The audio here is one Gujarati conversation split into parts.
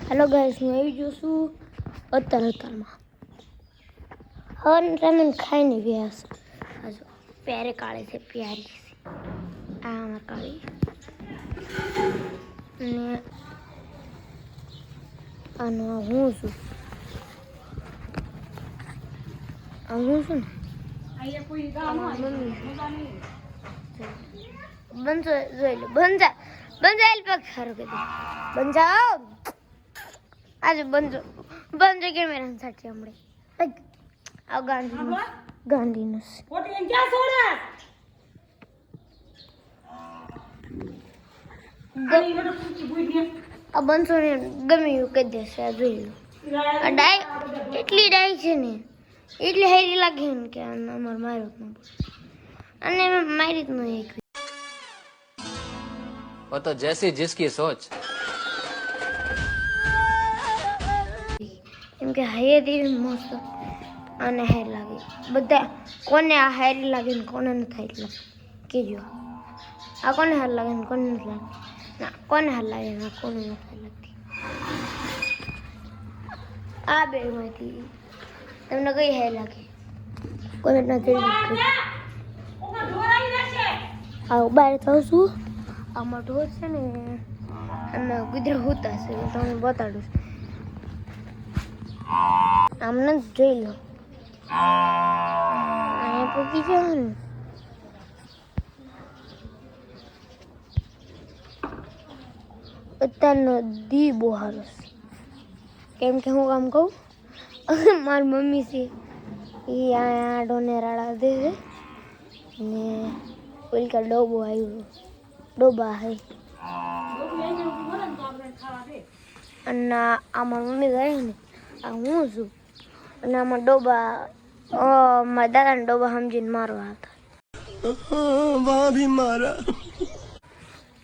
हेलो गाइस, मैं આવી જો છું અત્તરમાં હન રામન ખાઈને ગયા છે. આ જો પ્યારે કાળે છે, પ્યારી છે આ અમાર કાળી ને આનો હું છું ને આયા કોઈ ગામ મમ્મી બંજો જોઈ લો બંજાલ પગ ખરો કે બંજાઓ आज बंद के मेरे साथ हमड़े आ गांधी ने ओटी क्या सोड़ा आ बंद सोने गमे यू कह दे से જોઈ લો આ ડાઈ એટલી ડાઈ છે ને એટલે હેરી લાગે ને કે અમાર માર્યો ન અને મારી જ ન એક वो तो जैसी जिसकी सोच એમ કે હાયર દેવી મસ્ત અને હાર લાગે બધા કોને આ હાર લાગે ને કોને નથી એટલે કહેજો આ કોને હાર લાગે ને કોને નથી લાગે ના કોને હાર લાગે ને કોને નથી લાગતી આ બે માંથી તમને કઈ હાર લાગે કોને નથી લાગતી આ બહાર થઉં છું આમાં ઢોર છે ને અને ગુજરા હોતા છે તમને બતાડું છું આમને જોઈ લો અહીંયા પૂકી જવાનું અત્યારનો દી બહુ સારો છે કેમ કે હું કામ કહું મારી મમ્મી છે એ અહીંયા ડોને રાડા દે છે ને ઓલકા ડોબો આવ્યો ડોબા હે અને આમાં મમ્મી ગઈ ને આ હું છું અને આમાં ડોબા મારા દાદાને ડોબા સમજીને મારવા હતા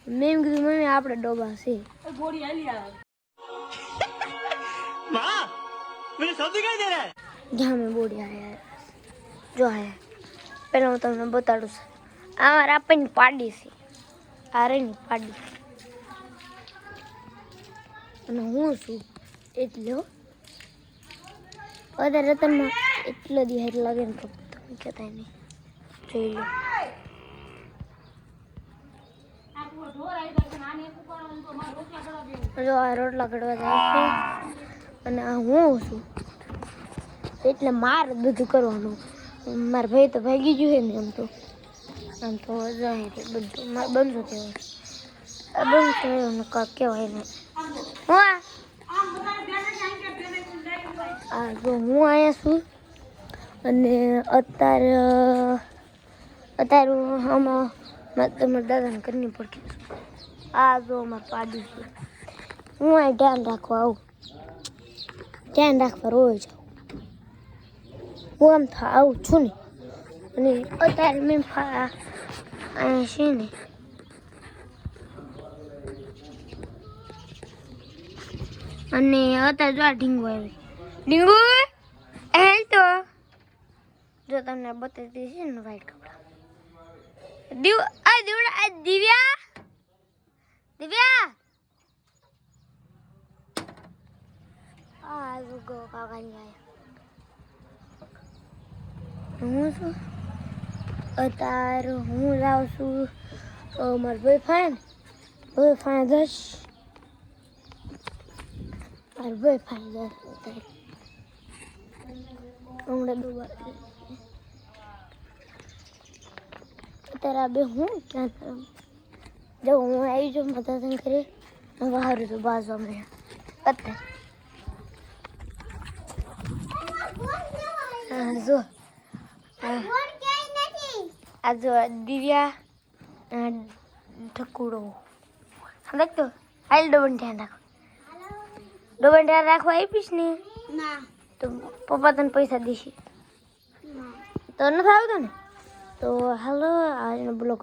મેં એમ કીધું મમ્મી આપણે ડોબા છે જ્યાં મેં બોડી આવ્યા જો આયા પહેલાં હું તમને બતાડું છું આ મારા આપણને પાડી છે આ રેની પાડી અને હું છું એટલે વધારે રતનમાં એટલો દિહાર લાગે ને તો તમે કહેતા નહીં જોઈ લો જો આ રોટલા કડવા જાય છે અને આ હું છું એટલે મારે બધું કરવાનું મારા ભાઈ તો ભાગી ગયું છે ને આમ તો જાય બધું બંધ થયો બંધ થયો ને કાંક કહેવાય ને હું જો હું અહીંયા છું અને અત્યારે આમાં તમારા દાદાને કરની પડતી છું આ જો અમારે પાડી છે હું અહીં ધ્યાન રાખવા આવું ધ્યાન રાખવા રોજ હું આમ આવું છું ને અને અત્યારે મેં અહીંયા છે ને અને અત્યારે જો આ ઢીંગુ આવી ડીંગુ હેલ તો જો તમને બતાવી છે ને વાઈટ કપડા દિવ્યા આ ગો કાકાની આયા હું છું અત્યારે હું જાઉં છું મારા ભાઈ ફાઈન દસ મારા ભાઈ ફાઈન દસ હમણાં ડૂબા અત્યારે બે હું ક્યાં કરું જો હું આવી જાઉં મદદ કરી બહાર તો બાજુ અમે અત્યારે જો આ જો દિવ્યા ઠકુડો સમજ તો હાલ ડોબન ધ્યાન રાખવા આપીશ ને ના તો પપ્પા તને પૈસા દેશે તો નથી આવતો ને તો હાલો આજનો બ્લોગ